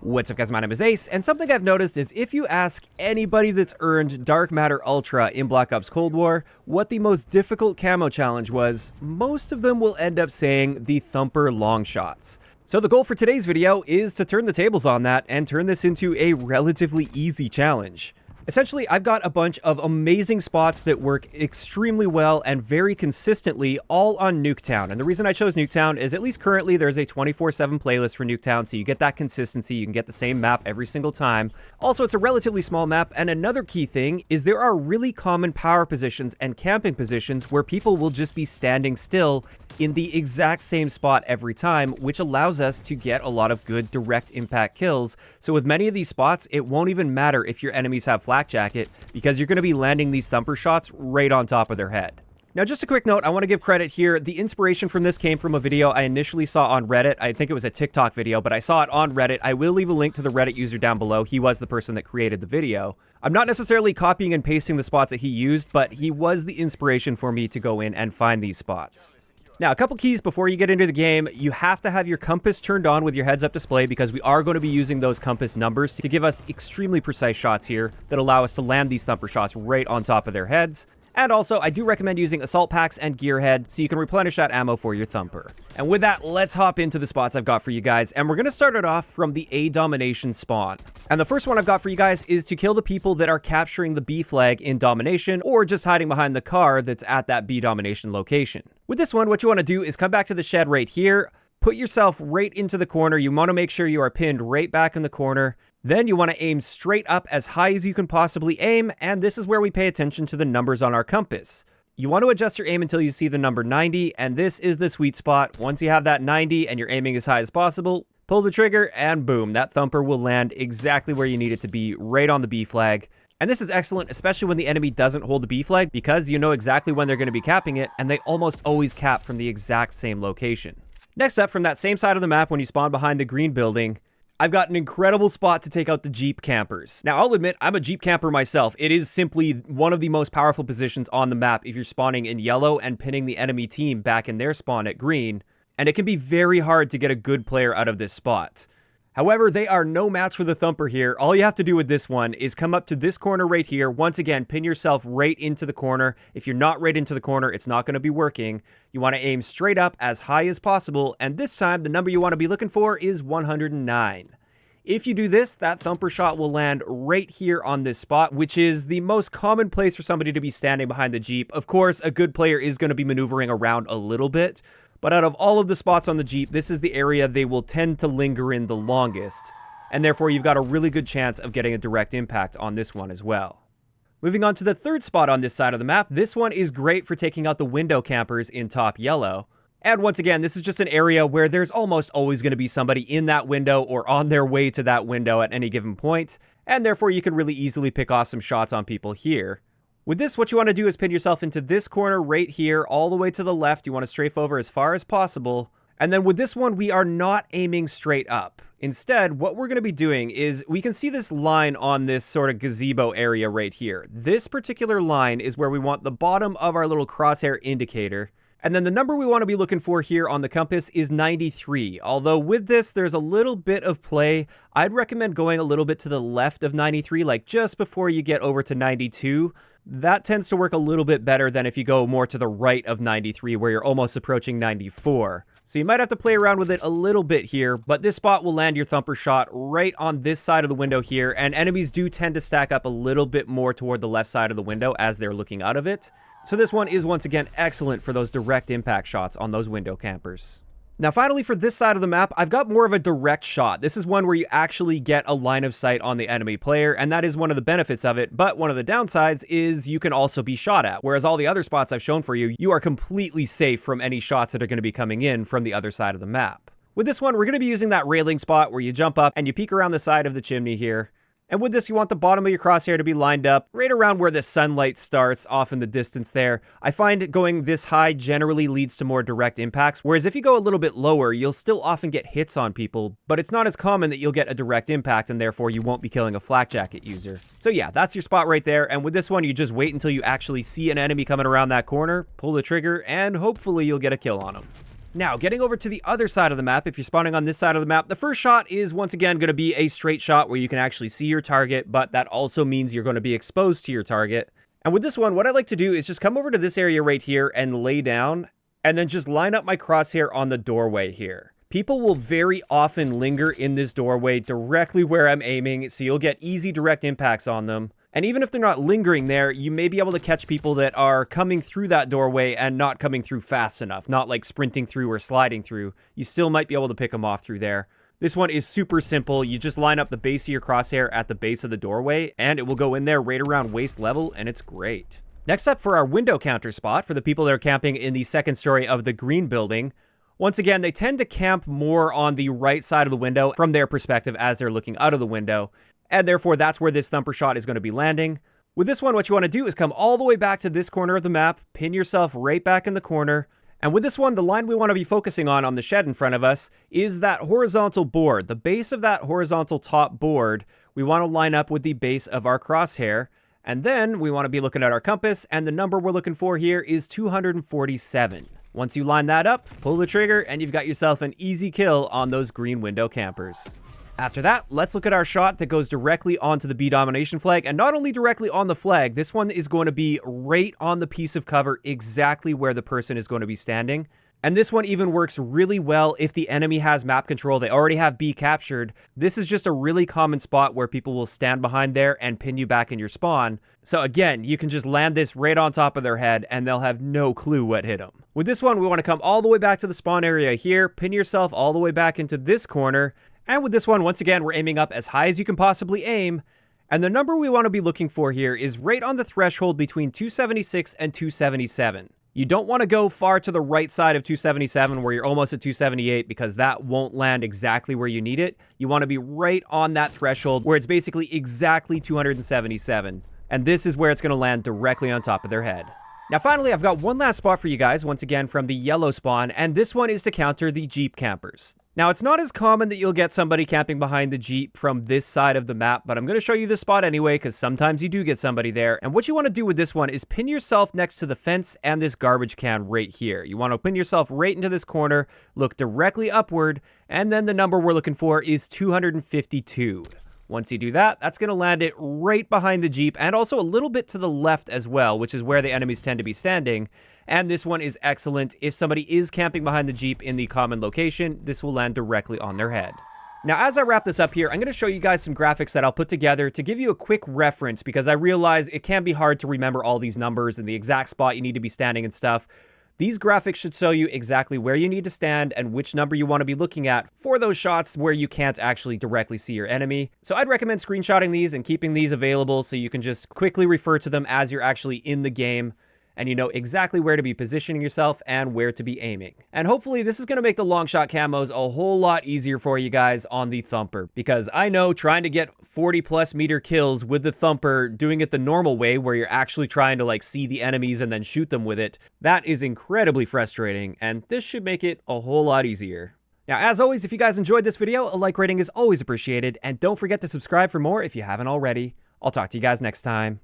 What's up guys, my name is Ace, and something I've noticed is if you ask anybody that's earned Dark Matter Ultra in Black Ops Cold War what the most difficult camo challenge was, most of them will end up saying the Thumper Longshots. So the goal for today's video is to turn the tables on that and turn this into a relatively easy challenge. Essentially, I've got a bunch of amazing spots that work extremely well and very consistently all on Nuketown. And the reason I chose Nuketown is at least currently there's a 24/7 playlist for Nuketown, so you get that consistency, you can get the same map every single time. Also, it's a relatively small map, and another key thing is there are really common power positions and camping positions where people will just be standing still in the exact same spot every time, which allows us to get a lot of good direct impact kills. So with many of these spots, it won't even matter if your enemies have flak jacket, because you're going to be landing these thumper shots right on top of their head. Now, just a quick note, I want to give credit here. The inspiration from this came from a video I initially saw on Reddit. I think it was a TikTok video, but I saw it on Reddit. I will leave a link to the Reddit user down below. He was the person that created the video. I'm not necessarily copying and pasting the spots that he used, but he was the inspiration for me to go in and find these spots. Now, a couple keys before you get into the game. You have to have your compass turned on with your heads-up display because we are going to be using those compass numbers to give us extremely precise shots here that allow us to land these thumper shots right on top of their heads. And also, I do recommend using assault packs and gearhead so you can replenish that ammo for your thumper. And with that, let's hop into the spots I've got for you guys. And we're going to start it off from the A Domination spawn. And the first one I've got for you guys is to kill the people that are capturing the B flag in Domination or just hiding behind the car that's at that B Domination location. With this one, what you want to do is come back to the shed right here, put yourself right into the corner. You want to make sure you are pinned right back in the corner. Then you want to aim straight up as high as you can possibly aim, and this is where we pay attention to the numbers on our compass. You want to adjust your aim until you see the number 90, and this is the sweet spot. Once you have that 90 and you're aiming as high as possible, pull the trigger and boom, that thumper will land exactly where you need it to be, right on the B flag. And this is excellent, especially when the enemy doesn't hold the B flag, because you know exactly when they're going to be capping it, and they almost always cap from the exact same location. Next up, from that same side of the map when you spawn behind the green building, I've got an incredible spot to take out the Jeep campers. Now, I'll admit, I'm a Jeep camper myself. It is simply one of the most powerful positions on the map if you're spawning in yellow and pinning the enemy team back in their spawn at green, and it can be very hard to get a good player out of this spot. However, they are no match for the Thumper here. All you have to do with this one is come up to this corner right here. Once again, pin yourself right into the corner. If you're not right into the corner, it's not going to be working. You want to aim straight up as high as possible, and this time the number you want to be looking for is 109. If you do this, that Thumper shot will land right here on this spot, which is the most common place for somebody to be standing behind the Jeep. Of course, a good player is going to be maneuvering around a little bit, but out of all of the spots on the Jeep, this is the area they will tend to linger in the longest, and therefore you've got a really good chance of getting a direct impact on this one as well. Moving on to the third spot on this side of the map, this one is great for taking out the window campers in top yellow. And once again, this is just an area where there's almost always going to be somebody in that window or on their way to that window at any given point, and therefore you can really easily pick off some shots on people here. With this, what you want to do is pin yourself into this corner right here, all the way to the left. You want to strafe over as far as possible. And then with this one, we are not aiming straight up. Instead, what we're going to be doing is we can see this line on this sort of gazebo area right here. This particular line is where we want the bottom of our little crosshair indicator. And then the number we want to be looking for here on the compass is 93. Although with this, there's a little bit of play. I'd recommend going a little bit to the left of 93, like just before you get over to 92. That tends to work a little bit better than if you go more to the right of 93, where you're almost approaching 94. So you might have to play around with it a little bit here, but this spot will land your thumper shot right on this side of the window here, and enemies do tend to stack up a little bit more toward the left side of the window as they're looking out of it. So this one is once again excellent for those direct impact shots on those window campers. Now finally, for this side of the map, I've got more of a direct shot. This is one where you actually get a line of sight on the enemy player, and that is one of the benefits of it, but one of the downsides is you can also be shot at, whereas all the other spots I've shown for you, you are completely safe from any shots that are going to be coming in from the other side of the map. With this one, we're going to be using that railing spot where you jump up and you peek around the side of the chimney here. And with this, you want the bottom of your crosshair to be lined up right around where the sunlight starts off in the distance there. I find going this high generally leads to more direct impacts, whereas if you go a little bit lower, you'll still often get hits on people, but it's not as common that you'll get a direct impact and therefore you won't be killing a flak jacket user. So yeah, that's your spot right there. And with this one, you just wait until you actually see an enemy coming around that corner, pull the trigger, and hopefully you'll get a kill on them. Now, getting over to the other side of the map, if you're spawning on this side of the map, the first shot is once again going to be a straight shot where you can actually see your target, but that also means you're going to be exposed to your target. And with this one, what I like to do is just come over to this area right here and lay down, and then just line up my crosshair on the doorway here. People will very often linger in this doorway directly where I'm aiming, so you'll get easy direct impacts on them. And even if they're not lingering there, you may be able to catch people that are coming through that doorway and not coming through fast enough, not like sprinting through or sliding through. You still might be able to pick them off through there. This one is super simple. You just line up the base of your crosshair at the base of the doorway, and it will go in there right around waist level, and it's great. Next up for our window counter spot, for the people that are camping in the second story of the green building. Once again, they tend to camp more on the right side of the window from their perspective as they're looking out of the window. And therefore, that's where this thumper shot is going to be landing. With this one, what you want to do is come all the way back to this corner of the map, pin yourself right back in the corner. And with this one, the line we want to be focusing on the shed in front of us is that horizontal board. The base of that horizontal top board, we want to line up with the base of our crosshair. And then we want to be looking at our compass, and the number we're looking for here is 247. Once you line that up, pull the trigger, and you've got yourself an easy kill on those green window campers. After that, let's look at our shot that goes directly onto the B Domination flag, and not only directly on the flag, this one is going to be right on the piece of cover exactly where the person is going to be standing. And this one even works really well if the enemy has map control. They already have B captured. This is just a really common spot where people will stand behind there and pin you back in your spawn. So again, you can just land this right on top of their head and they'll have no clue what hit them. With this one, we want to come all the way back to the spawn area here, pin yourself all the way back into this corner. And with this one, once again, we're aiming up as high as you can possibly aim. And the number we want to be looking for here is right on the threshold between 276 and 277. You don't want to go far to the right side of 277 where you're almost at 278 because that won't land exactly where you need it. You want to be right on that threshold where it's basically exactly 277. And this is where it's going to land directly on top of their head. Now finally, I've got one last spot for you guys, once again from the yellow spawn, and this one is to counter the Jeep campers. Now, it's not as common that you'll get somebody camping behind the Jeep from this side of the map, but I'm going to show you this spot anyway, because sometimes you do get somebody there. And what you want to do with this one is pin yourself next to the fence and this garbage can right here. You want to pin yourself right into this corner, look directly upward, and then the number we're looking for is 252. Once you do that, that's going to land it right behind the Jeep and also a little bit to the left as well, which is where the enemies tend to be standing. And this one is excellent. If somebody is camping behind the Jeep in the common location, this will land directly on their head. Now, as I wrap this up here, I'm going to show you guys some graphics that I'll put together to give you a quick reference because I realize it can be hard to remember all these numbers and the exact spot you need to be standing and stuff. These graphics should show you exactly where you need to stand and which number you want to be looking at for those shots where you can't actually directly see your enemy. So I'd recommend screenshotting these and keeping these available so you can just quickly refer to them as you're actually in the game and you know exactly where to be positioning yourself and where to be aiming. And hopefully this is going to make the long shot camos a whole lot easier for you guys on the Thumper, because I know trying to get 40+ meter kills with the Thumper, doing it the normal way where you're actually trying to like see the enemies and then shoot them with it, that is incredibly frustrating, and this should make it a whole lot easier. Now, as always, if you guys enjoyed this video, a like rating is always appreciated, and don't forget to subscribe for more if you haven't already. I'll talk to you guys next time.